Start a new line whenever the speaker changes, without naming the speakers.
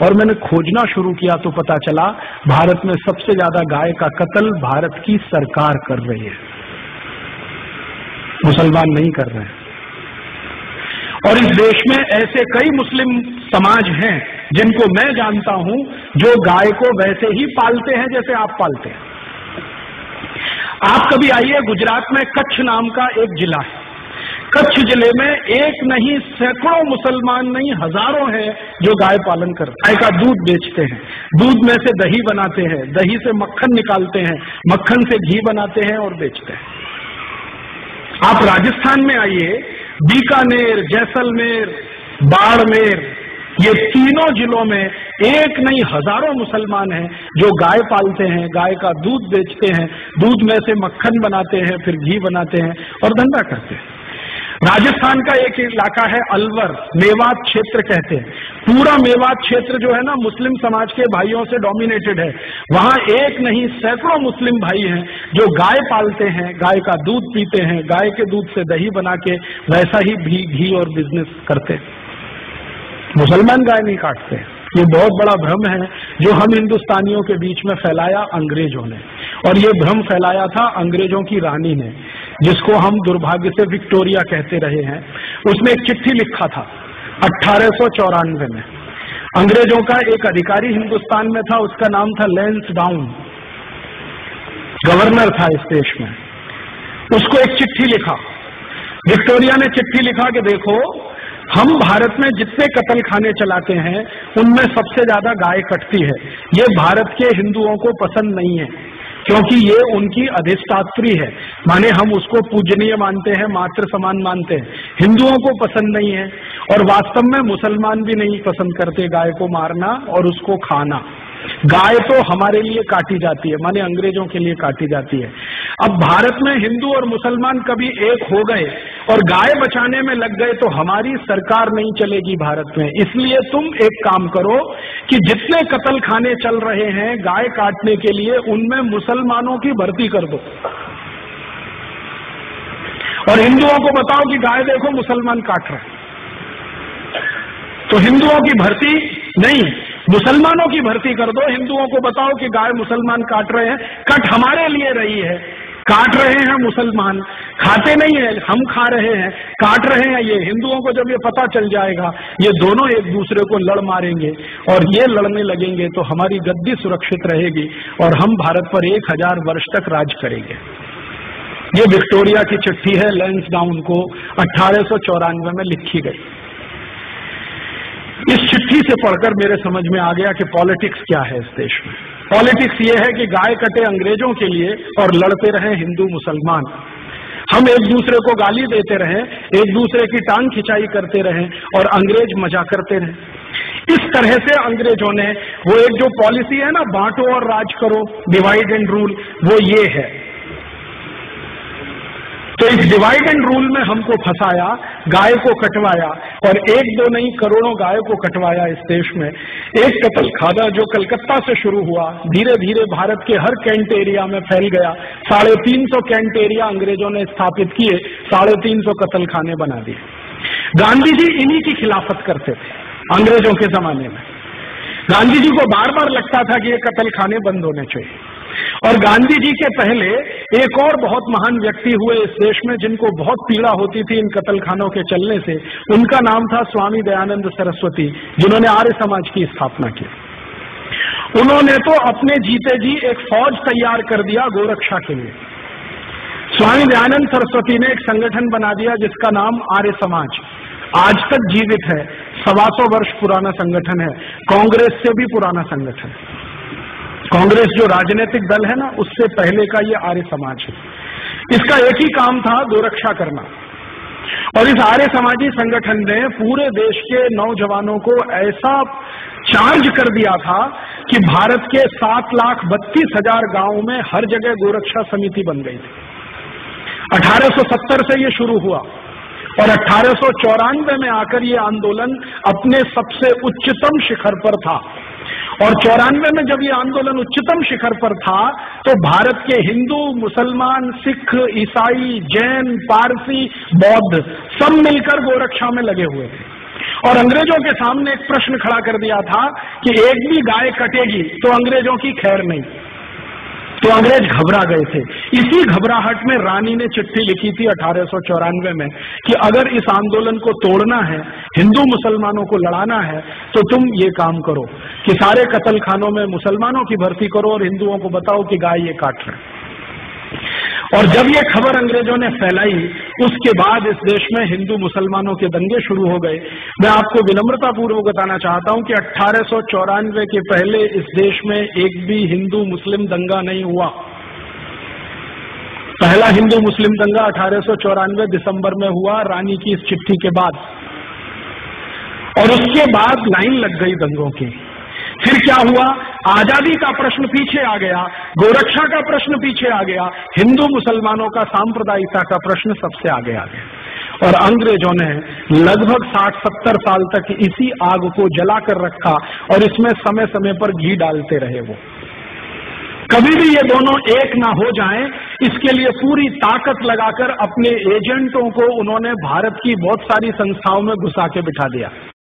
और मैंने खोजना शुरू किया तो पता चला भारत में सबसे ज्यादा गाय का कत्ल भारत की सरकार कर रही है, मुसलमान नहीं कर रहे हैं। और इस देश में ऐसे कई मुस्लिम समाज हैं जिनको मैं जानता हूं जो गाय को वैसे ही पालते हैं जैसे आप पालते हैं। आप कभी आइए, गुजरात में कच्छ नाम का एक जिला है। कच्छ जिले में एक नहीं सैकड़ों मुसलमान नहीं हजारों हैं जो गाय पालन करते हैं। गाय का दूध बेचते हैं, दूध में से दही बनाते हैं, दही से मक्खन निकालते हैं, मक्खन से घी बनाते हैं और बेचते हैं। आप राजस्थान में आइए, बीकानेर, जैसलमेर, बाड़मेर, ये तीनों जिलों में एक नहीं हजारों मुसलमान हैं जो गाय पालते हैं, गाय का दूध बेचते हैं, दूध में से मक्खन बनाते हैं, फिर घी बनाते हैं और धंधा करते हैं। राजस्थान का एक इलाका है अलवर, मेवात क्षेत्र कहते हैं। पूरा मेवात क्षेत्र जो है ना मुस्लिम समाज के भाइयों से डोमिनेटेड है। वहां एक नहीं सैकड़ों मुस्लिम भाई हैं जो गाय पालते हैं, गाय का दूध पीते हैं, गाय के दूध से दही बना के वैसा ही घी और बिजनेस करते हैं। मुसलमान गाय नहीं काटते। ये बहुत बड़ा भ्रम है जो हम हिंदुस्तानियों के बीच में फैलाया अंग्रेजों ने, और ये भ्रम फैलाया था अंग्रेजों की रानी ने, जिसको हम दुर्भाग्य से विक्टोरिया कहते रहे हैं। उसने एक चिट्ठी लिखा था 1894 में। अंग्रेजों का एक अधिकारी हिंदुस्तान में था, उसका नाम था लैंसडाउन, गवर्नर था इस देश में। उसको एक चिट्ठी लिखा, विक्टोरिया ने चिट्ठी लिखा कि देखो, हम भारत में जितने कत्ल खाने चलाते हैं उनमें सबसे ज्यादा गाय कटती है। ये भारत के हिंदुओं को पसंद नहीं है क्योंकि ये उनकी अधिष्ठात्री है, माने हम उसको पूजनीय मानते हैं, मातृ समान मानते हैं। हिंदुओं को पसंद नहीं है और वास्तव में मुसलमान भी नहीं पसंद करते गाय को मारना और उसको खाना। गाय तो हमारे लिए काटी जाती है, माने अंग्रेजों के लिए काटी जाती है। अब भारत में हिंदू और मुसलमान कभी एक हो गए और गाय बचाने में लग गए तो हमारी सरकार नहीं चलेगी भारत में। इसलिए तुम एक काम करो कि जितने कत्ल खाने चल रहे हैं गाय काटने के लिए, उनमें मुसलमानों की भर्ती कर दो और हिंदुओं को बताओ कि गाय देखो मुसलमान काट रहे हैं। तो हिंदुओं की भर्ती नहीं, मुसलमानों की भर्ती कर दो। हिंदुओं को बताओ कि गाय मुसलमान काट रहे हैं, कट हमारे लिए रही है, काट रहे हैं मुसलमान, खाते नहीं है, हम खा रहे हैं, काट रहे हैं ये। हिंदुओं को जब ये पता चल जाएगा, ये दोनों एक दूसरे को लड़ मारेंगे और ये लड़ने लगेंगे तो हमारी गद्दी सुरक्षित रहेगी और हम भारत पर 1000 वर्ष तक राज करेंगे। ये विक्टोरिया की चिट्ठी है, लैंसडाउन को 1894 में लिखी गई। इस चिट्ठी से पढ़कर मेरे समझ में आ गया कि पॉलिटिक्स क्या है इस देश में। पॉलिटिक्स ये है कि गाय कटे अंग्रेजों के लिए और लड़ते रहे हिंदू मुसलमान। हम एक दूसरे को गाली देते रहें, एक दूसरे की टांग खिंचाई करते रहें और अंग्रेज मजा करते रहें। इस तरह से अंग्रेजों ने वो एक जो पॉलिसी है ना, बांटो और राज करो, डिवाइड एंड रूल, वो ये है। तो इस डिवाइड एंड रूल में हमको फंसाया, गाय को कटवाया और एक दो नहीं करोड़ों गाय को कटवाया इस देश में। एक कत्ल खाना जो कलकत्ता से शुरू हुआ, धीरे धीरे भारत के हर कैंट एरिया में फैल गया। 350 कैंट एरिया अंग्रेजों ने स्थापित किए, 350 कत्ल खाने बना दिए। गांधी जी इन्हीं की खिलाफत करते थे अंग्रेजों के जमाने में। गांधी जी को बार बार लगता था कि ये कत्ल खाने बंद होने चाहिए। और गांधी जी के पहले एक और बहुत महान व्यक्ति हुए इस देश में जिनको बहुत पीड़ा होती थी इन कत्ल खानों के चलने से। उनका नाम था स्वामी दयानंद सरस्वती, जिन्होंने आर्य समाज की स्थापना की। उन्होंने तो अपने जीते जी एक फौज तैयार कर दिया गोरक्षा के लिए। स्वामी दयानंद सरस्वती ने एक संगठन बना दिया जिसका नाम आर्य समाज, आज तक जीवित है। 125 वर्ष पुराना संगठन है, कांग्रेस से भी पुराना संगठन। कांग्रेस जो राजनीतिक दल है ना, उससे पहले का ये आर्य समाज है। इसका एक ही काम था, गोरक्षा करना। और इस आर्य समाजी संगठन ने पूरे देश के नौजवानों को ऐसा चार्ज कर दिया था कि भारत के 7,32,000 गांवों में हर जगह गोरक्षा समिति बन गई थी। 1870 से ये शुरू हुआ और 1894 में आकर ये आंदोलन अपने सबसे उच्चतम शिखर पर था। और 94 में जब ये आंदोलन उच्चतम शिखर पर था तो भारत के हिंदू, मुसलमान, सिख, ईसाई, जैन, पारसी, बौद्ध सब मिलकर गोरक्षा में लगे हुए थे। और अंग्रेजों के सामने एक प्रश्न खड़ा कर दिया था कि एक भी गाय कटेगी तो अंग्रेजों की खैर नहीं। तो अंग्रेज घबरा गए थे। इसी घबराहट में रानी ने चिट्ठी लिखी थी 1894 में कि अगर इस आंदोलन को तोड़ना है, हिंदू मुसलमानों को लड़ाना है, तो तुम ये काम करो कि सारे कत्ल खानों में मुसलमानों की भर्ती करो और हिंदुओं को बताओ कि गाय ये काट रहे। और जब ये खबर अंग्रेजों ने फैलाई, उसके बाद इस देश में हिंदू मुसलमानों के दंगे शुरू हो गए। मैं आपको विनम्रता पूर्वक बताना चाहता हूं कि 1894 के पहले इस देश में एक भी हिंदू मुस्लिम दंगा नहीं हुआ। पहला हिंदू मुस्लिम दंगा 1894 दिसंबर में हुआ, रानी की इस चिट्ठी के बाद, और उसके बाद लाइन लग गई दंगों की। फिर क्या हुआ, आजादी का प्रश्न पीछे आ गया, गोरक्षा का प्रश्न पीछे आ गया, हिंदू मुसलमानों का सांप्रदायिकता का प्रश्न सबसे आगे आ गया। और अंग्रेजों ने लगभग 60-70 साल तक इसी आग को जलाकर रखा और इसमें समय समय पर घी डालते रहे। वो कभी भी ये दोनों एक ना हो जाएं, इसके लिए पूरी ताकत लगाकर अपने एजेंटों को उन्होंने भारत की बहुत सारी संस्थाओं में घुसा के बिठा दिया।